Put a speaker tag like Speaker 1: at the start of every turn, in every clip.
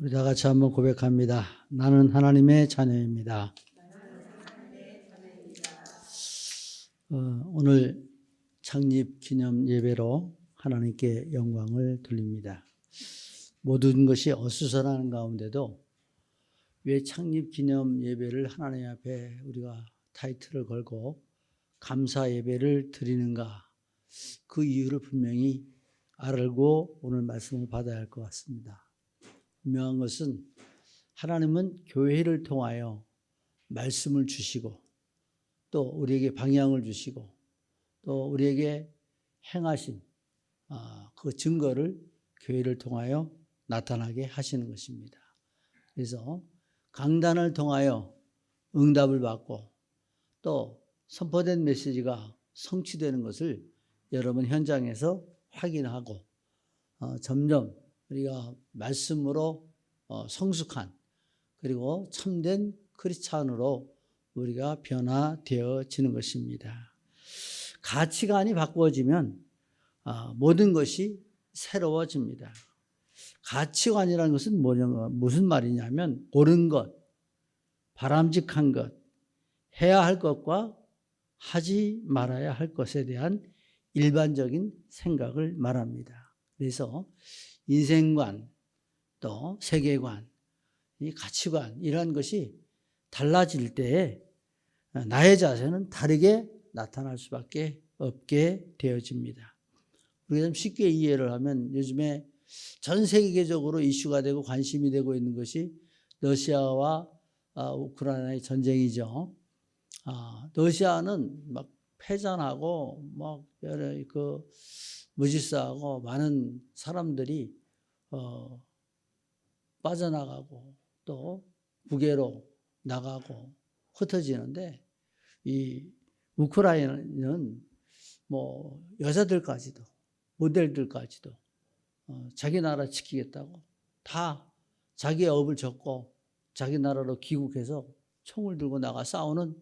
Speaker 1: 우리 다 같이 한번 고백합니다. 나는 하나님의 자녀입니다. 오늘 창립 기념 예배로 하나님께 영광을 돌립니다. 모든 것이 어수선한 가운데도 왜 창립 기념 예배를 하나님 앞에 우리가 타이틀을 걸고 감사 예배를 드리는가, 그 이유를 분명히 알고 오늘 말씀을 받아야 할 것 같습니다. 분명한 것은 하나님은 교회를 통하여 말씀을 주시고 또 우리에게 방향을 주시고 또 우리에게 행하신 그 증거를 교회를 통하여 나타나게 하시는 것입니다. 그래서 강단을 통하여 응답을 받고 또 선포된 메시지가 성취되는 것을 여러분 현장에서 확인하고 점점 우리가 말씀으로 성숙한 그리고 참된 크리스찬으로 우리가 변화되어지는 것입니다. 가치관이 바꾸어지면 모든 것이 새로워집니다. 가치관이라는 것은 무슨 말이냐면 옳은 것, 바람직한 것, 해야 할 것과 하지 말아야 할 것에 대한 일반적인 생각을 말합니다. 그래서 인생관, 또 세계관, 이 가치관 이런 것이 달라질 때에 나의 자세는 다르게 나타날 수밖에 없게 되어집니다. 우리가 좀 쉽게 이해를 하면 요즘에 전 세계적으로 이슈가 되고 관심이 되고 있는 것이 러시아와 우크라이나의 전쟁이죠. 러시아는 막 패전하고 막 여러 무질서하고 많은 사람들이 빠져나가고 또 북외로 나가고 흩어지는데 이 우크라이나는 뭐 여자들까지도 모델들까지도 자기 나라 지키겠다고 다 자기의 업을 접고 자기 나라로 귀국해서 총을 들고 나가 싸우는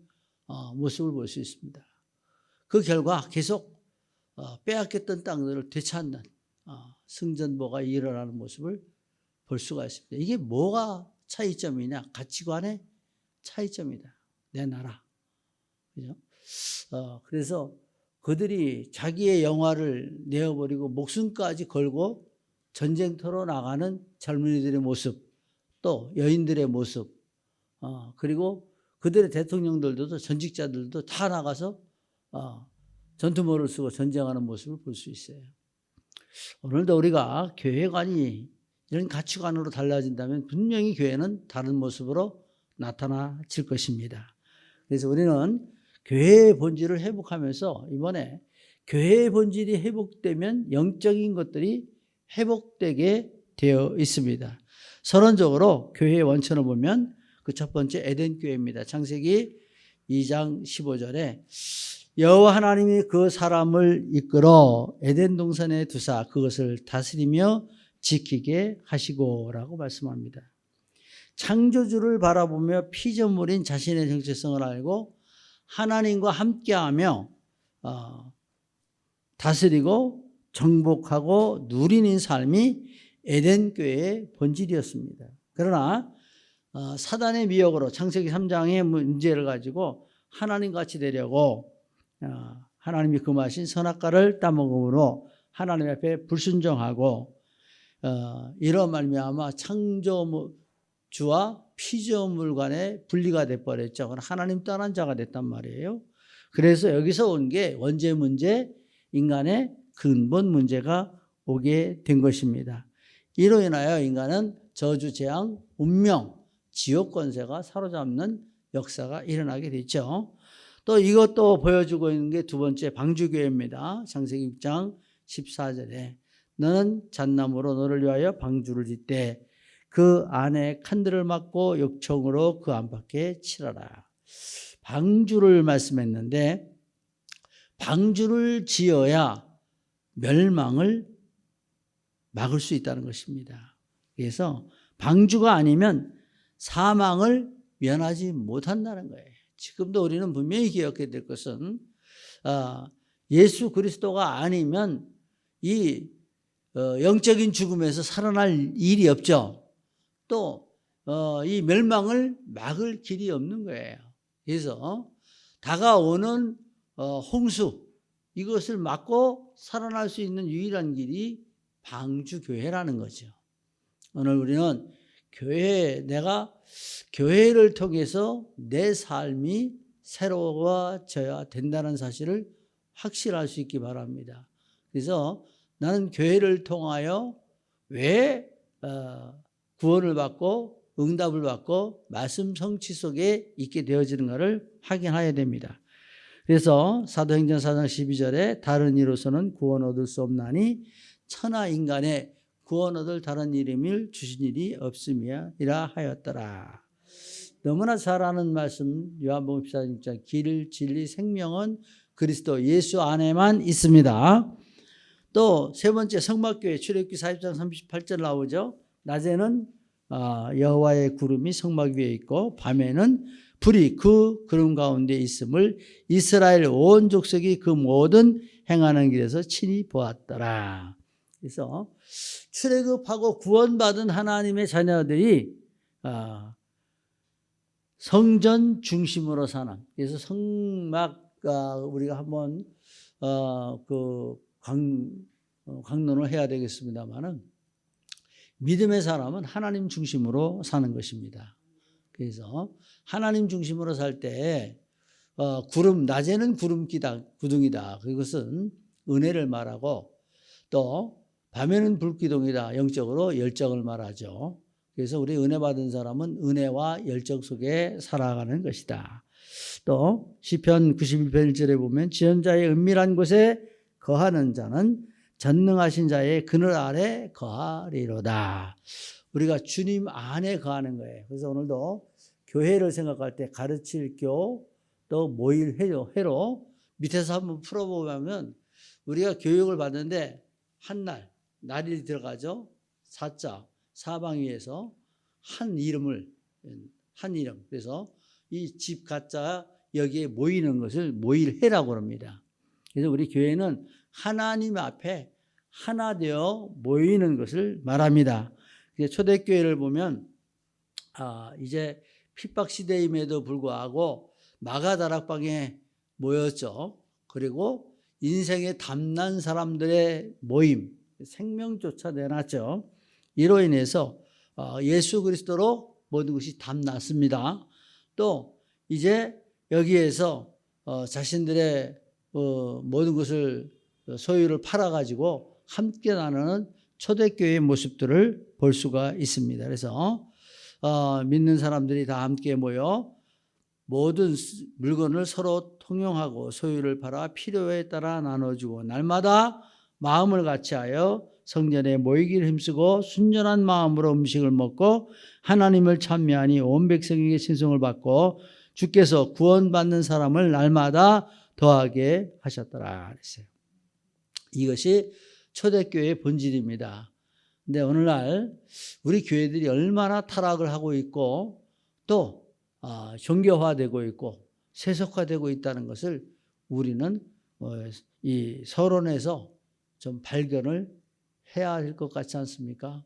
Speaker 1: 모습을 볼 수 있습니다. 그 결과 계속 빼앗겼던 땅들을 되찾는 승전보가 일어나는 모습을 볼 수가 있습니다. 이게 뭐가 차이점이냐? 가치관의 차이점이다. 내 나라. 그죠? 그래서 그들이 자기의 영화를 내어버리고 목숨까지 걸고 전쟁터로 나가는 젊은이들의 모습, 또 여인들의 모습, 그리고 그들의 대통령들도 전직자들도 다 나가서 전투모를 쓰고 전쟁하는 모습을 볼 수 있어요. 오늘도 우리가 교회관이 이런 가치관으로 달라진다면 분명히 교회는 다른 모습으로 나타나질 것입니다. 그래서 우리는 교회의 본질을 회복하면서 이번에 교회의 본질이 회복되면 영적인 것들이 회복되게 되어 있습니다. 서론적으로 교회의 원천을 보면 그 첫 번째 에덴 교회입니다. 창세기 2장 15절에 여호와 하나님이 그 사람을 이끌어 에덴 동산에 두사 그것을 다스리며 지키게 하시고라고 말씀합니다. 창조주를 바라보며 피조물인 자신의 정체성을 알고 하나님과 함께하며 다스리고 정복하고 누리는 삶이 에덴 교회의 본질이었습니다. 그러나 사단의 미혹으로 창세기 3장의 문제를 가지고 하나님같이 되려고 하나님이 금하신 선악과를 따먹음으로 하나님 앞에 불순종하고 이로 말미암아 창조주와 피조물 간의 분리가 돼버렸죠. 하나님 떠난 자가 됐단 말이에요. 그래서 여기서 온 게 원죄 문제, 인간의 근본 문제가 오게 된 것입니다. 이로 인하여 인간은 저주, 재앙, 운명, 지옥 권세가 사로잡는 역사가 일어나게 됐죠. 또 이것도 보여주고 있는 게 두 번째 방주교회입니다. 창세기 6장 14절에 너는 잣나무로 너를 위하여 방주를 짓되 그 안에 칸들을 막고 욕청으로 그 안팎에 칠하라. 방주를 말씀했는데 방주를 지어야 멸망을 막을 수 있다는 것입니다. 그래서 방주가 아니면 사망을 면하지 못한다는 거예요. 지금도 우리는 분명히 기억해야 될 것은 예수 그리스도가 아니면 이 영적인 죽음에서 살아날 일이 없죠. 또 이 멸망을 막을 길이 없는 거예요. 그래서 다가오는 홍수 이것을 막고 살아날 수 있는 유일한 길이 방주교회라는 거죠. 오늘 우리는 내가 교회를 통해서 내 삶이 새로워져야 된다는 사실을 확실할 수 있기 바랍니다. 그래서 나는 교회를 통하여 왜 구원을 받고 응답을 받고 말씀 성취 속에 있게 되어지는가를 확인해야 됩니다. 그래서 사도행전 4장 12절에 다른 이로서는 구원 얻을 수 없나니 천하 인간의 구원 얻을 다른 이름을 주신 일이 없음이라 하였더라. 너무나 잘 아는 말씀 요한복음 14장 길 진리 생명은 그리스도 예수 안에만 있습니다. 또 세 번째 성막교회 출애굽기 40장 38절 나오죠. 낮에는 여호와의 구름이 성막 위에 있고 밤에는 불이 그 구름 가운데 있음을 이스라엘 온 족속이 그 모든 행하는 길에서 친히 보았더라. 그래서 출애굽하고 구원받은 하나님의 자녀들이 성전 중심으로 사는, 그래서 성막 우리가 한번 강론을 해야 되겠습니다만은 믿음의 사람은 하나님 중심으로 사는 것입니다. 그래서 하나님 중심으로 살 때 낮에는 구름기둥이다. 그것은 은혜를 말하고 또 밤에는 불기둥이다. 영적으로 열정을 말하죠. 그래서 우리 은혜 받은 사람은 은혜와 열정 속에 살아가는 것이다. 또 시편 91편 1절에 보면 지존자의 은밀한 곳에 거하는 자는 전능하신 자의 그늘 아래 거하리로다. 우리가 주님 안에 거하는 거예요. 그래서 오늘도 교회를 생각할 때 가르칠 교, 또 모일 회로 밑에서 한번 풀어보면 우리가 교육을 받는데 날이 들어가죠. 사방 위에서 한 이름. 그래서 이 집 가짜 여기에 모이는 것을 모일회라고 합니다. 그래서 우리 교회는 하나님 앞에 하나 되어 모이는 것을 말합니다. 초대교회를 보면 이제 핍박 시대임에도 불구하고 마가다락방에 모였죠. 그리고 인생에 담난 사람들의 모임, 생명조차 내놨죠. 이로 인해서 예수 그리스도로 모든 것이 담났습니다. 또 이제 여기에서 자신들의 모든 것을 소유를 팔아가지고 함께 나누는 초대교회의 모습들을 볼 수가 있습니다. 그래서 믿는 사람들이 다 함께 모여 모든 물건을 서로 통용하고 소유를 팔아 필요에 따라 나눠주고 날마다 마음을 같이하여 성전에 모이기를 힘쓰고 순전한 마음으로 음식을 먹고 하나님을 찬미하니 온 백성에게 신성을 받고 주께서 구원받는 사람을 날마다 더하게 하셨더라 그랬어요. 이것이 초대교회의 본질입니다. 근데 오늘날 우리 교회들이 얼마나 타락을 하고 있고 또 종교화되고 있고 세속화되고 있다는 것을 우리는 이 서론에서 좀 발견을 해야 할 것 같지 않습니까?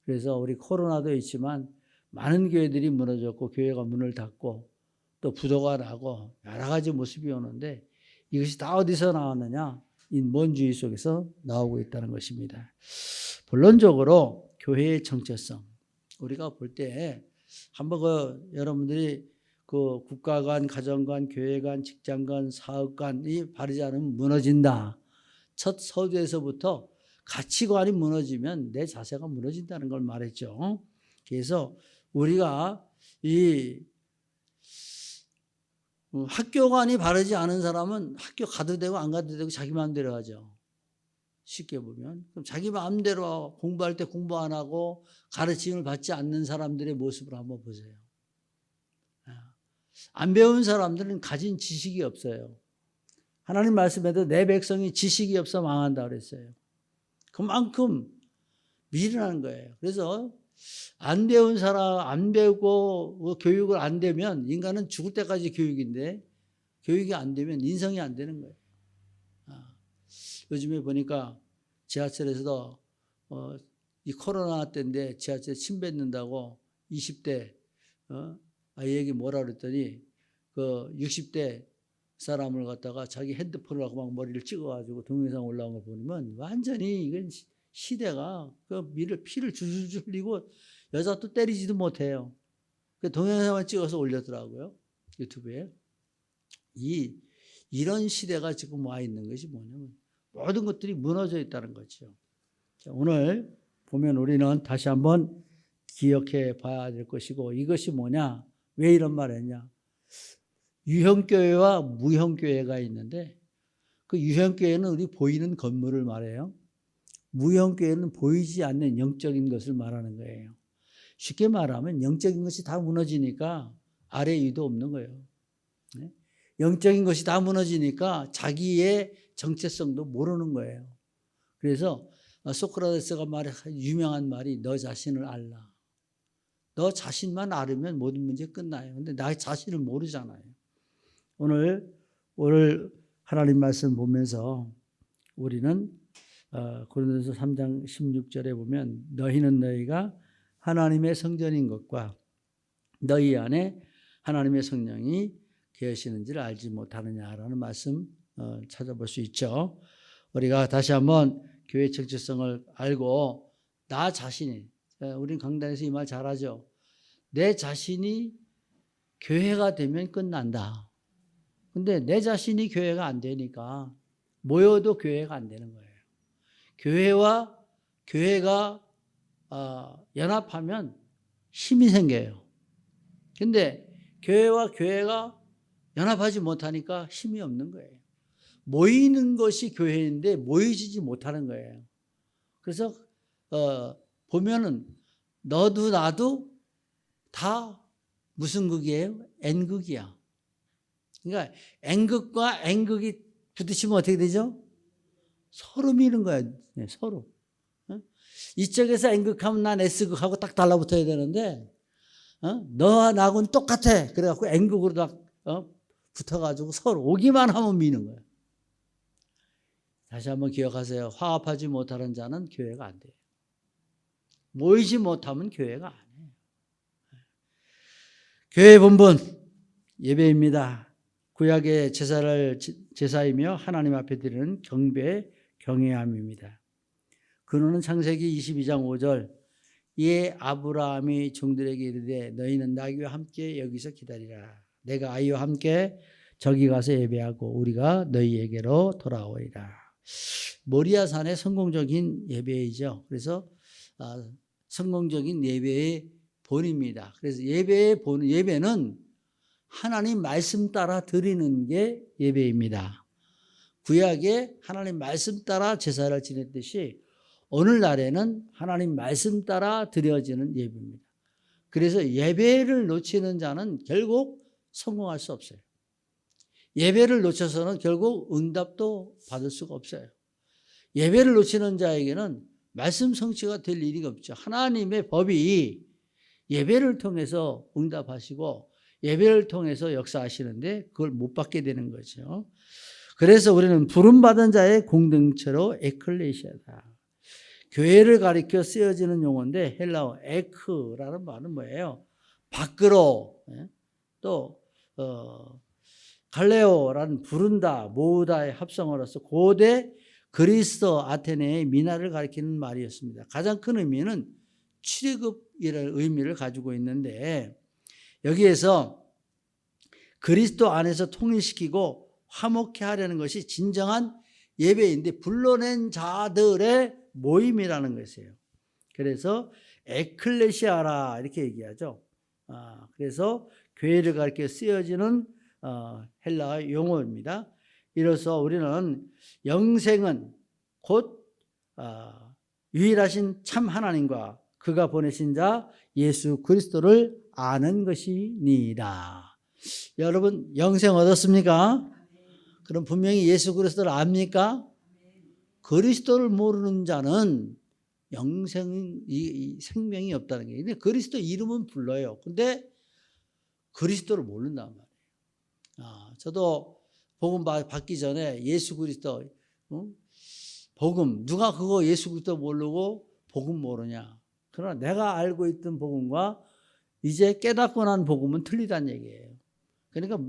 Speaker 1: 그래서 우리 코로나도 있지만 많은 교회들이 무너졌고 교회가 문을 닫고 또 부도가 나고 여러 가지 모습이 오는데 이것이 다 어디서 나왔느냐? 인본주의 속에서 나오고 있다는 것입니다. 본론적으로 교회의 정체성 우리가 볼 때 한번 여러분들이 국가 간, 가정 간, 교회 간, 직장 간, 사업 간이 바르지 않으면 무너진다. 첫 서두에서부터 가치관이 무너지면 내 자세가 무너진다는 걸 말했죠. 그래서 우리가 이 학교관이 바르지 않은 사람은 학교 가도 되고 안 가도 되고 자기 마음대로 하죠. 쉽게 보면. 그럼 자기 마음대로 공부할 때 공부 안 하고 가르침을 받지 않는 사람들의 모습을 한번 보세요. 안 배운 사람들은 가진 지식이 없어요. 하나님 말씀에도 내 백성이 지식이 없어 망한다 그랬어요. 그만큼 미련한 거예요. 그래서 안 배운 사람, 안 배우고 교육을 안 되면 인간은 죽을 때까지 교육인데 교육이 안 되면 인성이 안 되는 거예요. 요즘에 보니까 지하철에서도 이 코로나 때인데 지하철에 침 뱉는다고 20대 아이에게 뭐라 그랬더니 그 60대 사람을 갖다가 자기 핸드폰을 갖고 막 머리를 찍어가지고 동영상 올라온 거 보면 완전히 이건 시대가 그 피를 줄줄 흘리고 여자 또 때리지도 못해요. 그 동영상을 찍어서 올렸더라고요. 유튜브에. 이런 시대가 지금 와 있는 것이 뭐냐면 모든 것들이 무너져 있다는 거죠. 자, 오늘 보면 우리는 다시 한번 기억해 봐야 될 것이고 이것이 뭐냐? 왜 이런 말을 했냐? 유형교회와 무형교회가 있는데 그 유형교회는 우리 보이는 건물을 말해요. 무형교회는 보이지 않는 영적인 것을 말하는 거예요. 쉽게 말하면 영적인 것이 다 무너지니까 아래 위도 없는 거예요. 영적인 것이 다 무너지니까 자기의 정체성도 모르는 거예요. 그래서 소크라테스가 말한 유명한 말이 너 자신을 알라. 너 자신만 알으면 모든 문제 끝나요. 근데 나 자신을 모르잖아요. 오늘 하나님 말씀 보면서 우리는 고린도서 3장 16절에 보면 너희는 너희가 하나님의 성전인 것과 너희 안에 하나님의 성령이 계시는지를 알지 못하느냐라는 말씀 찾아볼 수 있죠. 우리가 다시 한번 교회 정체성을 알고 나 자신이 우린 강단에서 이 말 잘하죠. 내 자신이 교회가 되면 끝난다. 근데 내 자신이 교회가 안 되니까 모여도 교회가 안 되는 거예요. 교회와 교회가 연합하면 힘이 생겨요. 근데 교회와 교회가 연합하지 못하니까 힘이 없는 거예요. 모이는 것이 교회인데 모이지 못하는 거예요. 그래서 보면은 너도 나도 다 무슨 극이에요? N극이야. 그러니까 N극과 N극이 부딪히면 어떻게 되죠? 서로 미는 거야. 네, 서로. 이쪽에서 N극하면 난 S극하고 딱 달라붙어야 되는데 너와 나하고는 똑같아. 그래갖고 N극으로 딱 붙어가지고 서로 오기만 하면 미는 거야. 다시 한번 기억하세요. 화합하지 못하는 자는 교회가 안 돼요. 모이지 못하면 교회가 안 해요. 교회의 본분 예배입니다. 구약의 제사이며 하나님 앞에 드리는 경배 경외함입니다. 근원은 창세기 22장 5절 이에 아브라함이 종들에게 이르되 너희는 나귀와 함께 여기서 기다리라. 내가 아이와 함께 저기 가서 예배하고 우리가 너희에게로 돌아오리라. 모리아산의 성공적인 예배이죠. 그래서 성공적인 예배의 본입니다. 그래서 예배는 하나님 말씀 따라 드리는 게 예배입니다. 구약에 하나님 말씀 따라 제사를 지냈듯이 오늘날에는 하나님 말씀 따라 드려지는 예배입니다. 그래서 예배를 놓치는 자는 결국 성공할 수 없어요. 예배를 놓쳐서는 결국 응답도 받을 수가 없어요. 예배를 놓치는 자에게는 말씀 성취가 될 일이 없죠. 하나님의 법이 예배를 통해서 응답하시고 예배를 통해서 역사하시는데 그걸 못 받게 되는 거죠. 그래서 우리는 부름받은 자의 공동체로 에클레시아다. 교회를 가리켜 쓰여지는 용어인데 헬라어 에크라는 말은 뭐예요? 밖으로 또 갈레오라는 부른다, 모으다의 합성어로서 고대 그리스도 아테네의 민화를 가리키는 말이었습니다. 가장 큰 의미는 출애굽이라는 의미를 가지고 있는데 여기에서 그리스도 안에서 통일시키고 화목케 하려는 것이 진정한 예배인데 불러낸 자들의 모임이라는 것이에요. 그래서 에클레시아라 이렇게 얘기하죠. 그래서 교회를 가리켜 쓰여지는 헬라어 용어입니다. 이로써 우리는 영생은 곧 유일하신 참 하나님과 그가 보내신 자 예수 그리스도를 아는 것이니라. 여러분 영생 얻었습니까? 그럼 분명히 예수 그리스도를 압니까? 그리스도를 모르는 자는 생명이 없다는 게. 근데 그리스도 이름은 불러요. 근데 그리스도를 모른단 말이에요. 저도 복음 받기 전에 예수 그리스도 복음 누가 그거 예수 그리스도 모르고 복음 모르냐. 그러나 내가 알고 있던 복음과 이제 깨닫고 난 복음은 틀리다는 얘기예요. 그러니까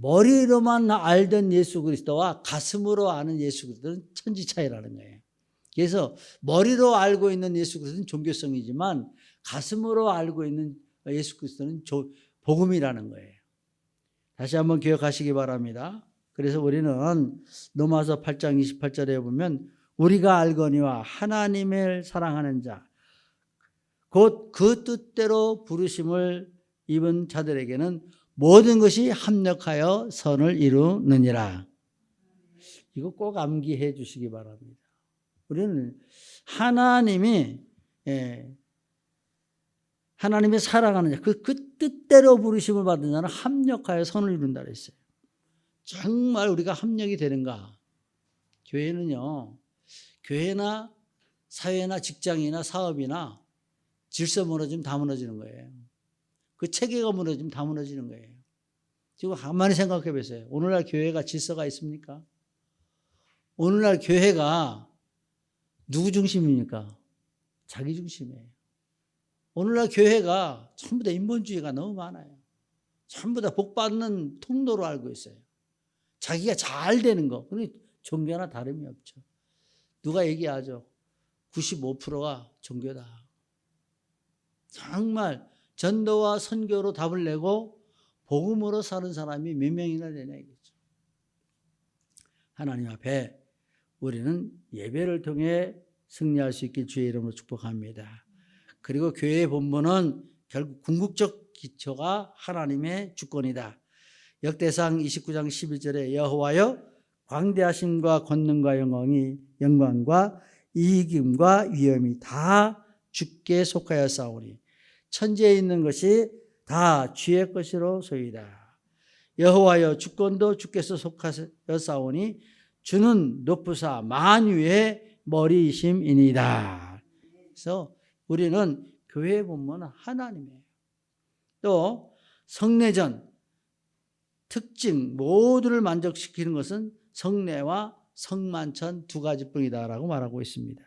Speaker 1: 머리로만 알던 예수 그리스도와 가슴으로 아는 예수 그리스도는 천지 차이라는 거예요. 그래서 머리로 알고 있는 예수 그리스도는 종교성이지만 가슴으로 알고 있는 예수 그리스도는 복음이라는 거예요. 다시 한번 기억하시기 바랍니다. 그래서 우리는 로마서 8장 28절에 보면 우리가 알거니와 하나님을 사랑하는 자 곧 그 뜻대로 부르심을 입은 자들에게는 모든 것이 합력하여 선을 이루느니라. 이거 꼭 암기해 주시기 바랍니다. 우리는 하나님이 사랑하는 자, 그 뜻대로 부르심을 받은 자는 합력하여 선을 이룬다 그랬어요. 정말 우리가 합력이 되는가? 교회는요, 교회나 사회나 직장이나 사업이나 질서 무너지면 다 무너지는 거예요. 그 체계가 무너지면 다 무너지는 거예요. 지금 가만히 생각해 보세요. 오늘날 교회가 질서가 있습니까? 오늘날 교회가 누구 중심입니까? 자기 중심이에요. 오늘날 교회가 전부 다 인본주의가 너무 많아요. 전부 다 복받는 통로로 알고 있어요. 자기가 잘 되는 거. 그러니 종교나 다름이 없죠. 누가 얘기하죠. 95%가 종교다. 정말 전도와 선교로 답을 내고 복음으로 사는 사람이 몇 명이나 되냐 이거죠. 하나님 앞에 우리는 예배를 통해 승리할 수 있길 주의 이름으로 축복합니다. 그리고 교회의 본분은 결국 궁극적 기초가 하나님의 주권이다. 역대상 29장 11절에 여호와여 광대하심과 권능과 영광과 이김과 위엄이 다 주께 속하여 싸우니 천지에 있는 것이 다 주의 것이로 소이다. 여호와여 주권도 주께서 속하여 싸우니 주는 높으사 만유의 머리이심이니이다. 그래서 우리는 교회의 본문은 하나님이에요. 또 성례전 특징 모두를 만족시키는 것은 성례와 성만찬 두 가지뿐이다라고 말하고 있습니다.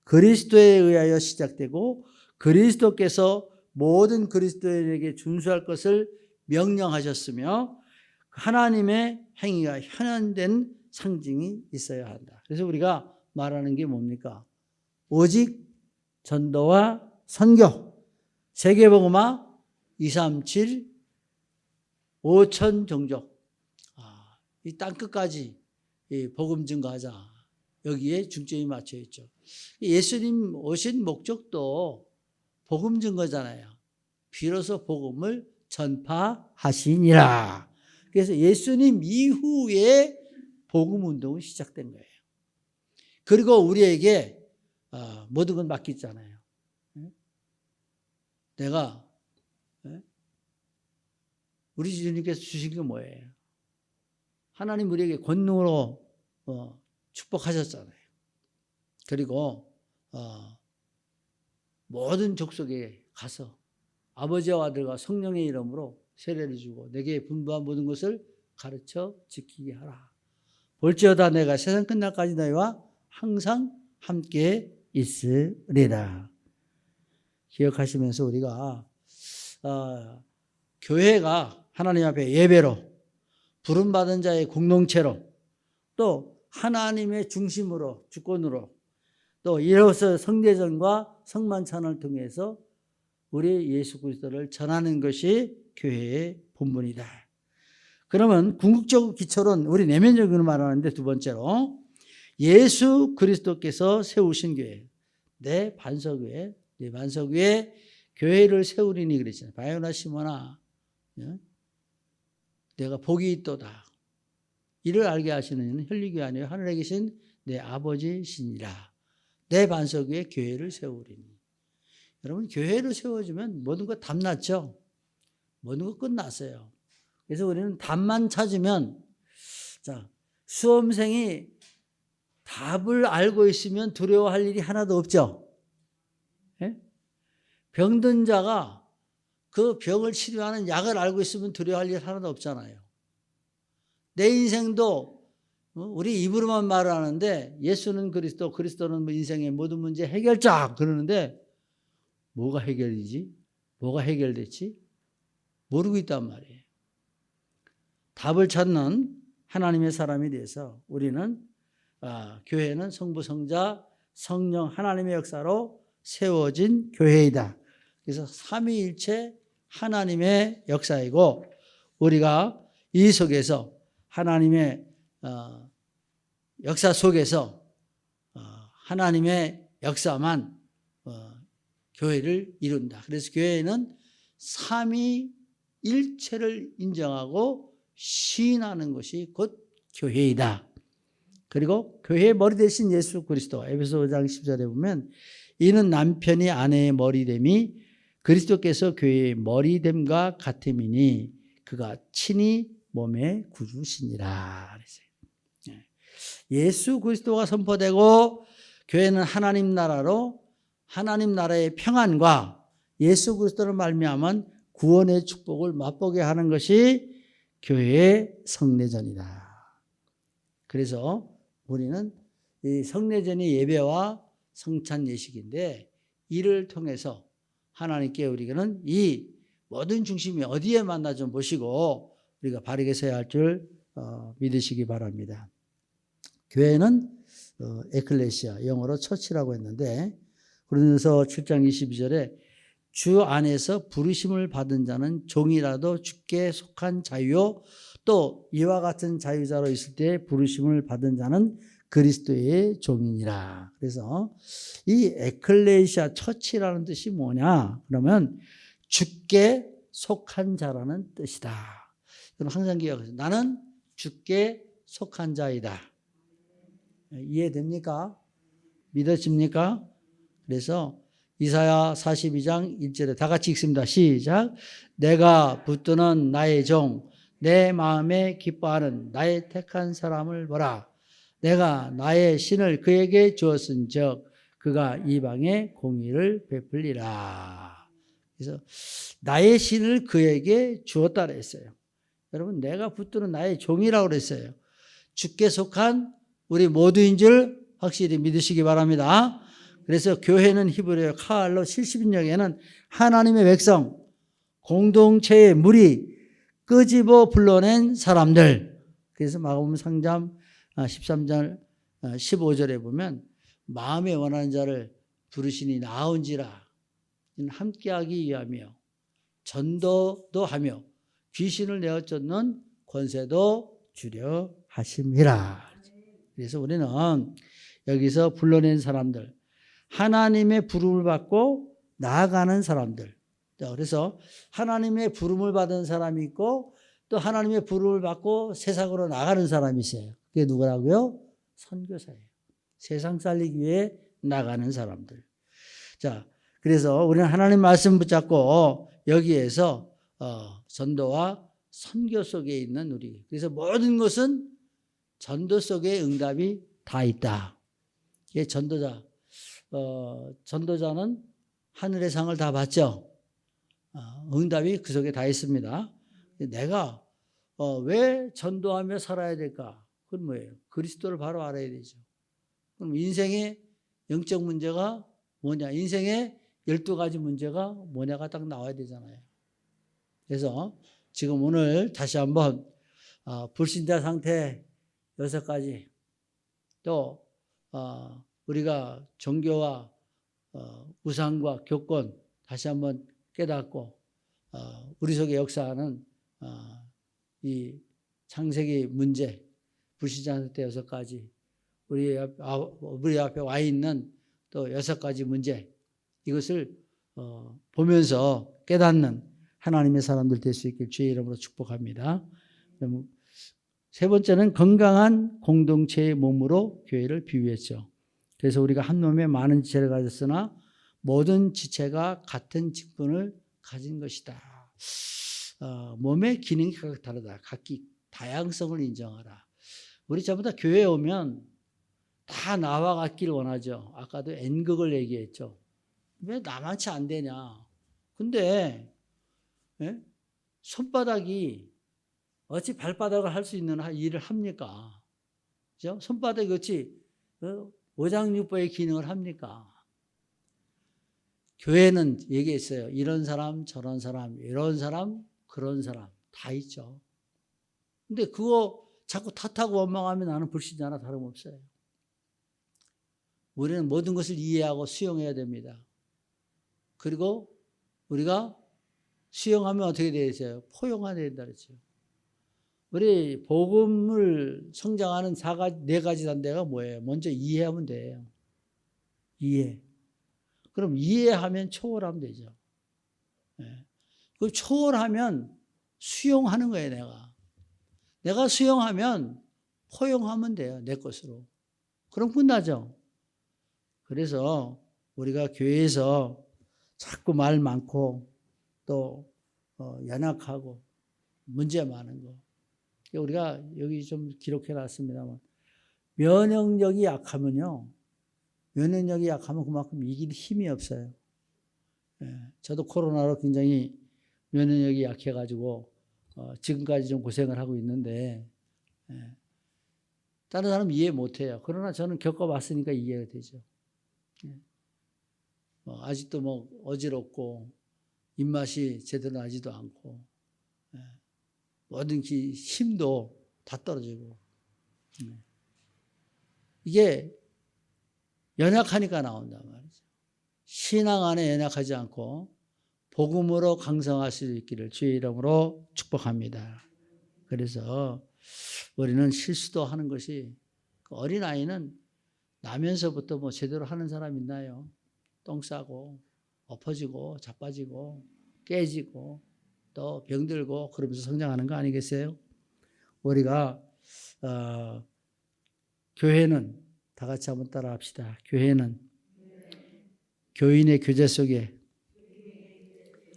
Speaker 1: 그리스도에 의하여 시작되고 그리스도께서 모든 그리스도인에게 준수할 것을 명령하셨으며 하나님의 행위가 현현된 상징이 있어야 한다. 그래서 우리가 말하는 게 뭡니까? 오직 전도와 선교, 세계복음화 237 5천 종족, 이 땅끝까지 복음 증거하자. 여기에 중점이 맞춰 있죠. 예수님 오신 목적도 복음 증거잖아요. 비로소 복음을 전파하시니라. 그래서 예수님 이후에 복음 운동이 시작된 거예요. 그리고 우리에게 모든 건 맡겼잖아요. 내가 우리 주님께서 주신 게 뭐예요? 하나님 우리에게 권능으로 축복하셨잖아요. 그리고 모든 족속에 가서 아버지와 아들과 성령의 이름으로 세례를 주고 내게 분부한 모든 것을 가르쳐 지키게 하라. 볼지어다 내가 세상 끝날까지 너희와 항상 함께 있으리라. 기억하시면서 우리가 교회가 하나님 앞에 예배로 부름받은 자의 공동체로 또 하나님의 중심으로 주권으로 또 이로써 성례전과 성만찬을 통해서 우리 예수 그리스도를 전하는 것이 교회의 본분이다. 그러면 궁극적 기초는 우리 내면적으로 말하는데 두 번째로 예수 그리스도께서 세우신 교회, 내 반석 위에 교회를 세우리니 그랬잖아요. 바요나 시모나 내가 복이 있도다. 이를 알게 하시는 이는 혈육이 아니요 하늘에 계신 내 아버지시니라. 내 반석 위에 교회를 세우리니. 여러분 교회를 세워주면 모든 거 답났죠. 모든 거 끝났어요. 그래서 우리는 답만 찾으면 수험생이 답을 알고 있으면 두려워할 일이 하나도 없죠. 병든 자가 그 병을 치료하는 약을 알고 있으면 두려워할 일 하나도 없잖아요. 내 인생도 우리 입으로만 말을 하는데 예수는 그리스도, 그리스도는 인생의 모든 문제 해결자 그러는데 뭐가 해결이지? 뭐가 해결됐지? 모르고 있단 말이에요. 답을 찾는 하나님의 사람이 돼서 우리는 교회는 성부, 성자, 성령 하나님의 역사로 세워진 교회이다. 그래서 삼위일체 하나님의 역사이고 우리가 이 속에서 하나님의 역사 속에서 하나님의 역사만 교회를 이룬다. 그래서 교회는 삼위일체를 인정하고 시인하는 것이 곧 교회이다. 그리고 교회의 머리 대신 예수 그리스도, 에베소 5장 10절에 보면 이는 남편이 아내의 머리됨이 그리스도께서 교회의 머리됨과 같음이니 그가 친히 몸의 구주시니라 그랬어요. 예수 그리스도가 선포되고 교회는 하나님 나라로 하나님 나라의 평안과 예수 그리스도를 말미암은 구원의 축복을 맛보게 하는 것이 교회의 성례전이다. 그래서 우리는 이 성례전이 예배와 성찬 예식인데 이를 통해서 하나님께 우리는 이 모든 중심이 어디에 만나 좀 보시고 우리가 바르게 서야 할 줄 믿으시기 바랍니다. 교회는 에클레시아, 영어로 처치라고 했는데 고린도서 7장 22절에 주 안에서 부르심을 받은 자는 종이라도 주께 속한 자유요 또 이와 같은 자유자로 있을 때 부르심을 받은 자는 그리스도의 종이니라. 그래서 이 에클레시아 처치라는 뜻이 뭐냐? 그러면 주께 속한 자라는 뜻이다. 그럼 항상 기억하세요. 나는 주께 속한 자이다. 이해됩니까? 믿어집니까? 그래서 이사야 42장 1절에 다 같이 읽습니다. 시작. 내가 붙드는 나의 종, 내 마음에 기뻐하는 나의 택한 사람을 보라. 내가 나의 신을 그에게 주었은즉 그가 이방에 공의를 베풀리라. 그래서 나의 신을 그에게 주었다 그랬어요. 여러분 내가 붙드는 나의 종이라고 그랬어요. 주께 속한 우리 모두인 줄 확실히 믿으시기 바랍니다. 그래서 교회는 히브리어 카알로 70인역에는 하나님의 백성, 공동체의 무리, 끄집어 불러낸 사람들. 그래서 마가복음 3장 13절 15절에 보면 마음에 원하는 자를 부르시니 나온지라 함께하기 위하며 전도도 하며 귀신을 내어 쫓는 권세도 주려 하심이라. 그래서 우리는 여기서 불러낸 사람들, 하나님의 부름을 받고 나아가는 사람들. 그래서 하나님의 부름을 받은 사람이 있고 또 하나님의 부름을 받고 세상으로 나가는 사람이 있어요. 그게 누구라고요? 선교사예요. 세상 살리기 위해 나가는 사람들. 자, 그래서 우리는 하나님 말씀 붙잡고 여기에서 전도와 선교 속에 있는 우리. 그래서 모든 것은 전도 속에 응답이 다 있다. 이게 전도자. 전도자는 하늘의 상을 다 받죠. 응답이 그 속에 다 있습니다. 내가 왜 전도하며 살아야 될까? 그건 뭐예요? 그리스도를 바로 알아야 되죠. 그럼 인생의 영적 문제가 뭐냐? 인생의 12가지 문제가 뭐냐가 딱 나와야 되잖아요. 그래서 지금 오늘 다시 한번 불신자 상태 6가지 또 우리가 종교와 우상과 교권 다시 한번 깨닫고 우리 속에 역사하는 이 창세기 문제 불신자 상태 6가지 우리 앞에 와 있는 또 6가지 문제 이것을 보면서 깨닫는 하나님의 사람들 될 수 있길 주의 이름으로 축복합니다. 세 번째는 건강한 공동체의 몸으로 교회를 비유했죠. 그래서 우리가 한 몸에 많은 지체를 가졌으나 모든 지체가 같은 직분을 가진 것이다. 몸의 기능이 각각 다르다. 각기 다양성을 인정하라. 우리 전부 다 교회에 오면 다 나와 같기를 원하죠. 아까도 N극을 얘기했죠. 왜 나만치 안 되냐. 근데 손바닥이 어찌 발바닥을 할 수 있는 일을 합니까? 그죠? 손바닥이 어찌 오장육부의 기능을 합니까? 교회는 얘기했어요. 이런 사람, 저런 사람, 이런 사람, 그런 사람 다 있죠. 근데 그거 자꾸 탓하고 원망하면 나는 불신자나 다름없어요. 우리는 모든 것을 이해하고 수용해야 됩니다. 그리고 우리가 수용하면 어떻게 되어야 포용해야 된다 그랬죠. 우리 복음을 성장하는 네 가지 단계가 뭐예요? 먼저 이해하면 돼요. 이해. 그럼 이해하면 초월하면 되죠. 네. 그 초월하면 수용하는 거예요, 내가 수용하면 포용하면 돼요, 내 것으로. 그럼 끝나죠. 그래서 우리가 교회에서 자꾸 말 많고 또 연약하고 문제 많은 거. 우리가 여기 좀 기록해 놨습니다만 면역력이 약하면요. 면역력이 약하면 그만큼 이길 힘이 없어요. 저도 코로나로 굉장히 면역력이 약해가지고 지금까지 좀 고생을 하고 있는데 다른 사람 이해 못해요. 그러나 저는 겪어봤으니까 이해가 되죠. 아직도 뭐 어지럽고 입맛이 제대로 나지도 않고 모든 힘도 다 떨어지고 이게 연약하니까 나온단 말이죠. 신앙 안에 연약하지 않고 복음으로 강성할 수 있기를 주의 이름으로 축복합니다. 그래서 우리는 실수도 하는 것이 어린아이는 나면서부터 뭐 제대로 하는 사람 있나요? 똥 싸고 엎어지고 자빠지고 깨지고 또 병들고 그러면서 성장하는 거 아니겠어요? 우리가 교회는 다 같이 한번 따라 합시다. 교회는 교인의 교제 속에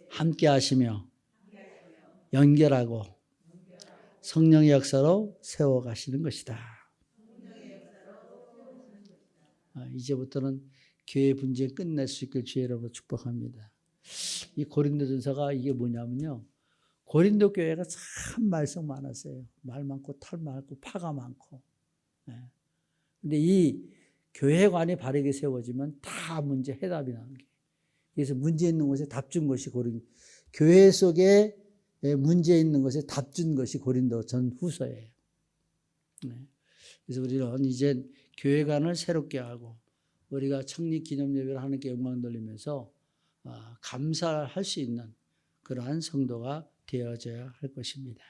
Speaker 1: 함께 하시며 연결하고 성령의 역사로 세워가시는 것이다. 이제부터는 교회 분쟁 끝낼 수 있길 주의 이름으로 축복합니다. 이 고린도전서가 이게 뭐냐면요. 고린도 교회가 참 말썽 많았어요. 말 많고 탈 많고 파가 많고. 근데 이 교회관이 바르게 세워지면 다 문제 해답이 나는 게. 그래서 문제 있는 곳에 답 준 것이 교회 속에 문제 있는 것에 답 준 것이 고린도 전후서예요. 그래서 우리는 이제 교회관을 새롭게 하고 우리가 창립 기념 예배를 하나님께 영광 돌리면서 감사할 수 있는 그러한 성도가 되어져야 할 것입니다.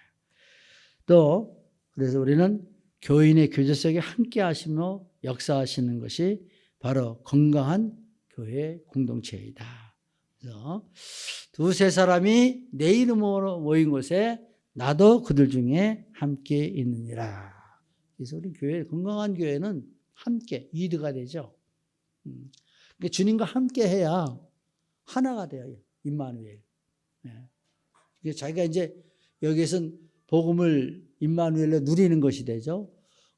Speaker 1: 또 그래서 우리는 교인의 교제 속에 함께 하시며 역사하시는 것이 바로 건강한 교회 공동체이다. 그래서 두세 사람이 내 이름으로 모인 곳에 나도 그들 중에 함께 있느니라. 그래서 우리 교회, 건강한 교회는 함께 위드가 되죠. 그러니까 주님과 함께 해야 하나가 돼요. 임마누엘. 자기가 이제 여기에서는 복음을 임마누엘로 누리는 것이 되죠.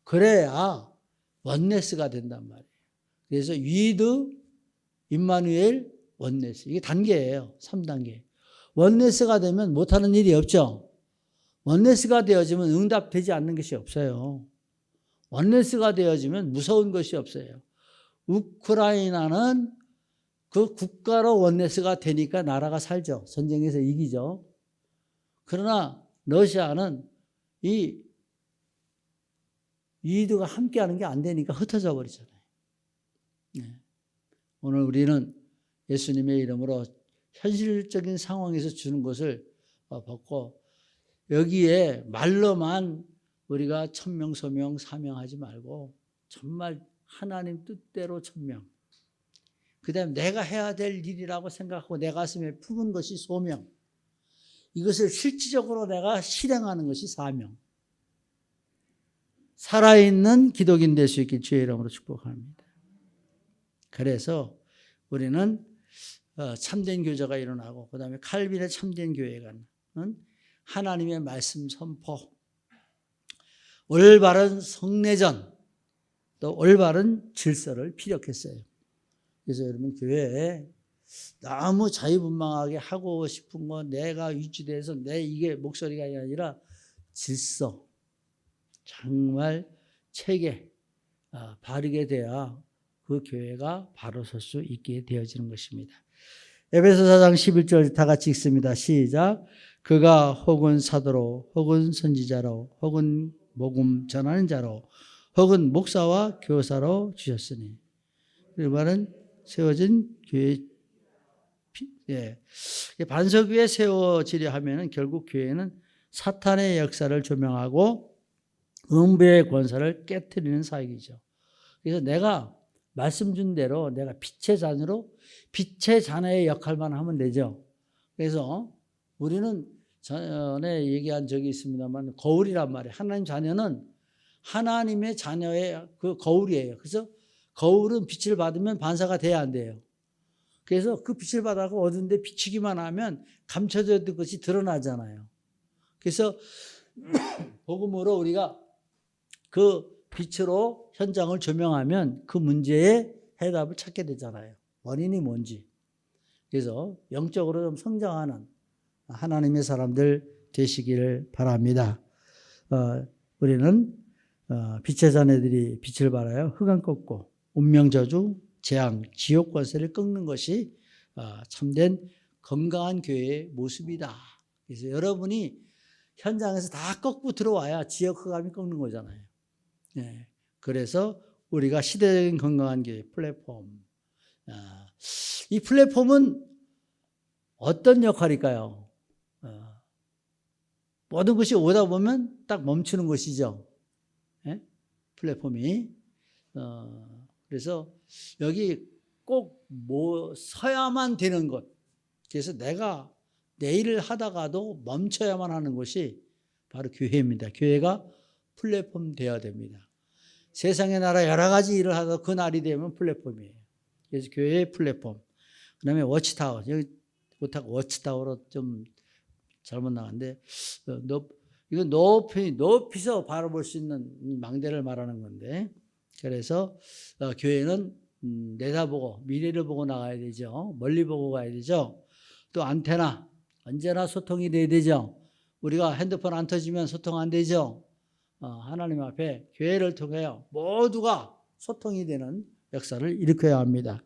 Speaker 1: 그래야 원네스가 된단 말이에요. 그래서 위드, 임마누엘, 원네스. 이게 단계예요. 3단계. 원네스가 되면 못하는 일이 없죠. 원네스가 되어지면 응답되지 않는 것이 없어요. 원네스가 되어지면 무서운 것이 없어요. 우크라이나는 그 국가로 원네스가 되니까 나라가 살죠. 전쟁에서 이기죠. 그러나 러시아는 이 위드가 함께하는 게 안 되니까 흩어져 버리잖아요. 오늘 우리는 예수님의 이름으로 현실적인 상황에서 주는 것을 벗고 여기에 말로만 우리가 천명, 소명, 사명하지 말고 정말 하나님 뜻대로 천명. 그 다음에 내가 해야 될 일이라고 생각하고 내 가슴에 품은 것이 소명. 이것을 실질적으로 내가 실행하는 것이 사명. 살아있는 기독인 될 수 있길 주의 이름으로 축복합니다. 그래서 우리는 참된 교제가 일어나고 그 다음에 칼빈의 참된 교회가는 하나님의 말씀 선포, 올바른 성례전, 또 올바른 질서를 피력했어요. 그래서 여러분 교회에 너무 자유분방하게 하고 싶은 거 내가 위치돼서 내 이게 목소리가 아니라 질서, 정말 체계 바르게 돼야 그 교회가 바로 설 수 있게 되어지는 것입니다. 에베소 4장 11절 다 같이 읽습니다. 시작. 그가 혹은 사도로 혹은 선지자로 혹은 복음 전하는 자로 혹은 목사와 교사로 주셨으니, 그 말은 세워진 교회, 반석 위에 세워지려 하면은 결국 교회는 사탄의 역사를 조명하고 음부의 권세를 깨트리는 사역이죠. 그래서 내가 말씀 준 대로 내가 빛의 자녀로 빛의 자녀의 역할만 하면 되죠. 그래서 우리는 전에 얘기한 적이 있습니다만 거울이란 말이에요. 하나님 자녀는 하나님의 자녀의 그 거울이에요. 그래서 거울은 빛을 받으면 반사가 돼야 안 돼요. 그래서 그 빛을 받아서 어두운데 비추기만 하면 감춰져 있는 것이 드러나잖아요. 그래서 복음으로 우리가 그 빛으로 현장을 조명하면 그 문제의 해답을 찾게 되잖아요. 원인이 뭔지. 그래서 영적으로 좀 성장하는 하나님의 사람들 되시기를 바랍니다. 우리는 빛의 자녀들이 빛을 발하여 흑암 꺾고 운명 저주, 재앙, 지옥 권세를 꺾는 것이 참된 건강한 교회의 모습이다. 그래서 여러분이 현장에서 다 꺾고 들어와야 지역 흑암이 꺾는 거잖아요. 네. 그래서 우리가 시대적인 건강한 교회 플랫폼. 이 플랫폼은 어떤 역할일까요? 모든 것이 오다 보면 딱 멈추는 것이죠. 네? 플랫폼이. 그래서 여기 꼭 뭐 서야만 되는 것. 그래서 내가 내 일을 하다가도 멈춰야만 하는 것이 바로 교회입니다. 교회가 플랫폼 되어야 됩니다. 세상의 나라 여러 가지 일을 하다 그 날이 되면 플랫폼이에요. 그래서 교회의 플랫폼. 그 다음에 워치타워. 여기 워치타워로 좀 잘못 나갔는데, 이건 높이서 바라볼 수 있는 망대를 말하는 건데, 그래서 교회는 내다보고 미래를 보고 나가야 되죠. 멀리 보고 가야 되죠. 또 안테나, 언제나 소통이 돼야 되죠. 우리가 핸드폰 안 터지면 소통 안 되죠. 하나님 앞에 교회를 통하여 모두가 소통이 되는 역사를 일으켜야 합니다.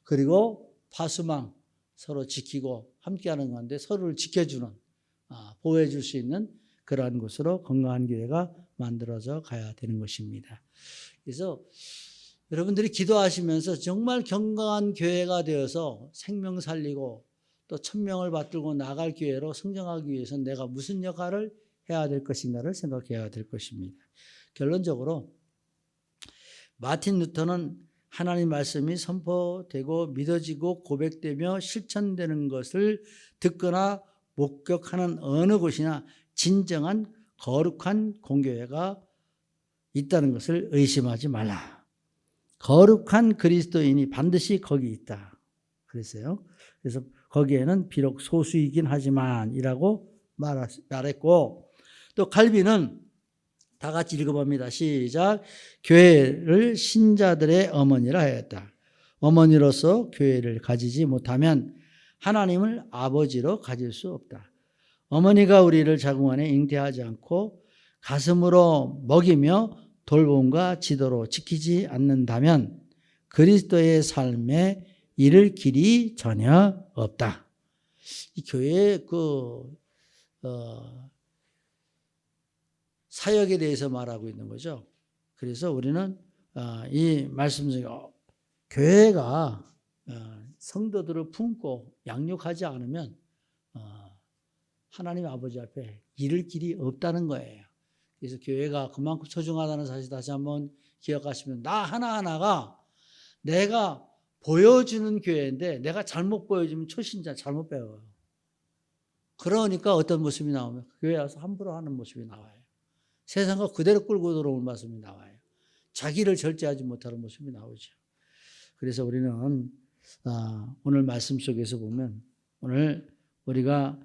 Speaker 1: 그리고 파수망 서로 지키고 함께하는 건데 서로를 지켜주는, 보호해 줄 수 있는 그러한 곳으로 건강한 교회가 만들어져 가야 되는 것입니다. 그래서 여러분들이 기도하시면서 정말 건강한 교회가 되어서 생명 살리고 또 1000명을 받들고 나갈 교회로 성장하기 위해서 내가 무슨 역할을 해야 될 것인가를 생각해야 될 것입니다. 결론적으로 마틴 루터는 하나님 말씀이 선포되고 믿어지고 고백되며 실천되는 것을 듣거나 목격하는 어느 곳이나 진정한 거룩한 공교회가 있다는 것을 의심하지 말라. 거룩한 그리스도인이 반드시 거기 있다. 그랬어요. 그래서 거기에는 비록 소수이긴 하지만 이라고 말했고, 또 칼빈은 다 같이 읽어봅니다. 시작. 교회를 신자들의 어머니라 하였다. 어머니로서 교회를 가지지 못하면 하나님을 아버지로 가질 수 없다. 어머니가 우리를 자궁 안에 잉태하지 않고 가슴으로 먹이며 돌봄과 지도로 지키지 않는다면 그리스도의 삶에 이를 길이 전혀 없다. 이 교회의 사역에 대해서 말하고 있는 거죠. 그래서 우리는 이 말씀 중에 교회가 성도들을 품고 양육하지 않으면 하나님 아버지 앞에 이를 길이 없다는 거예요. 그래서 교회가 그만큼 소중하다는 사실 다시 한번 기억하시면, 나 하나하나가 내가 보여주는 교회인데 내가 잘못 보여주면 초신자 잘못 배워요. 그러니까 어떤 모습이 나오면 교회 와서 함부로 하는 모습이 나와요. 세상과 그대로 끌고 들어오는 모습이 나와요. 자기를 절제하지 못하는 모습이 나오죠. 그래서 우리는 오늘 말씀 속에서 보면, 오늘 우리가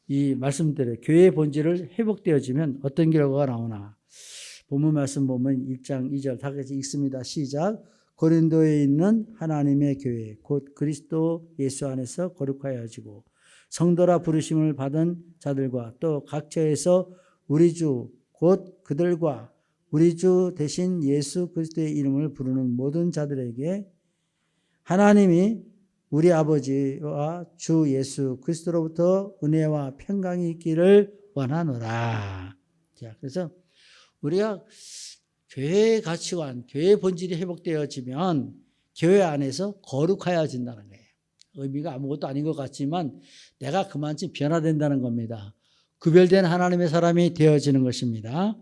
Speaker 1: 이 말씀대로 교회의 본질을 회복되어지면 어떤 결과가 나오나. 본문 말씀 보면 1장 2절 다 같이 읽습니다. 시작. 고린도에 있는 하나님의 교회 곧 그리스도 예수 안에서 거룩하여지고 성도라 부르심을 받은 자들과 또 각처에서 우리 주 곧 그들과 우리 주 대신 예수 그리스도의 이름을 부르는 모든 자들에게 하나님이 우리 아버지와 주 예수 그리스도로부터 은혜와 평강이 있기를 원하노라. 자, 그래서 우리가 교회의 가치관, 교회의 본질이 회복되어지면 교회 안에서 거룩하여진다는 거예요. 의미가 아무것도 아닌 것 같지만 내가 그만큼 변화된다는 겁니다. 구별된 하나님의 사람이 되어지는 것입니다.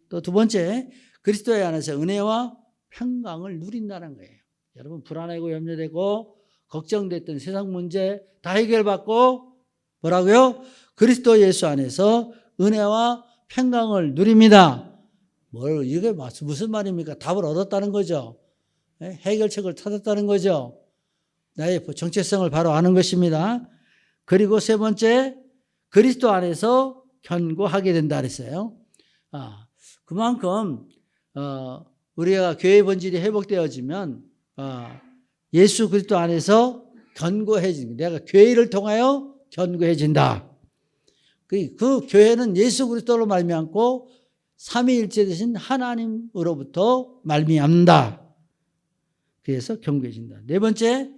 Speaker 1: 또 두 번째, 그리스도의 안에서 은혜와 평강을 누린다는 거예요. 여러분 불안하고 염려되고 걱정됐던 세상 문제 다 해결받고 뭐라고요? 그리스도 예수 안에서 은혜와 평강을 누립니다. 이게 무슨 말입니까? 답을 얻었다는 거죠. 해결책을 찾았다는 거죠. 나의 정체성을 바로 아는 것입니다. 그리고 세 번째, 그리스도 안에서 견고하게 된다 그랬어요. 그만큼 우리가 교회의 본질이 회복되어지면 예수 그리스도 안에서 견고해진다. 내가 교회를 통하여 견고해진다. 그 교회는 예수 그리스도로 말미암고 삼위일체 되신 하나님으로부터 말미암다. 그래서 견고해진다. 네 번째,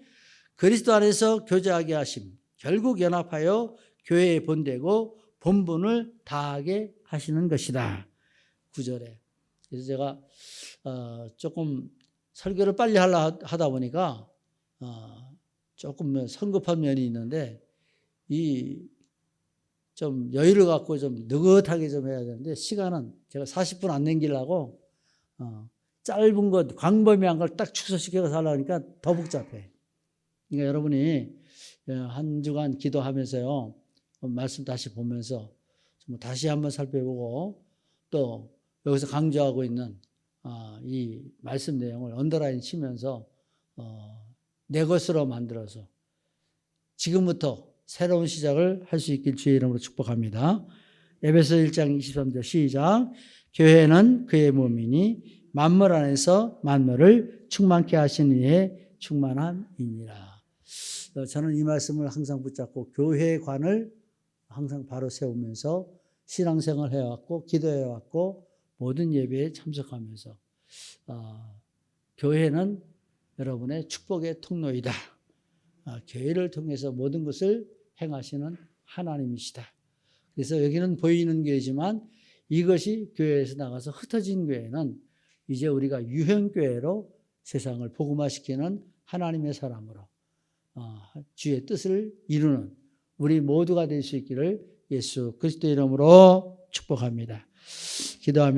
Speaker 1: 그리스도 안에서 교제하게 하심. 결국 연합하여 교회에 본되고 본분을 다하게 하시는 것이다. 9절에. 그래서 제가 조금 설교를 빨리 하다 보니까 조금 성급한 면이 있는데 좀 여유를 갖고 좀 느긋하게 좀 해야 되는데 시간은 제가 40분 안 남기려고 짧은 것, 광범위한 걸 딱 축소시켜서 하려니까 더 복잡해. 그러니까 여러분이 한 주간 기도하면서요, 말씀 다시 보면서 다시 한번 살펴보고 또 여기서 강조하고 있는 이 말씀 내용을 언더라인 치면서 내 것으로 만들어서 지금부터 새로운 시작을 할 수 있길 주의 이름으로 축복합니다. 에베소 1장 23절 시작. 교회는 그의 몸이니 만물 안에서 만물을 충만케 하시는 이의 충만함이니라. 저는 이 말씀을 항상 붙잡고 교회관을 항상 바로 세우면서 신앙생활을 해왔고 기도해왔고 모든 예배에 참석하면서 교회는 여러분의 축복의 통로이다. 교회를 통해서 모든 것을 행하시는 하나님이시다. 그래서 여기는 보이는 교회지만 이것이 교회에서 나가서 흩어진 교회는 이제 우리가 유형교회로 세상을 복음화시키는 하나님의 사람으로 주의 뜻을 이루는 우리 모두가 될 수 있기를 예수 그리스도 이름으로 축복합니다. 기도합니다.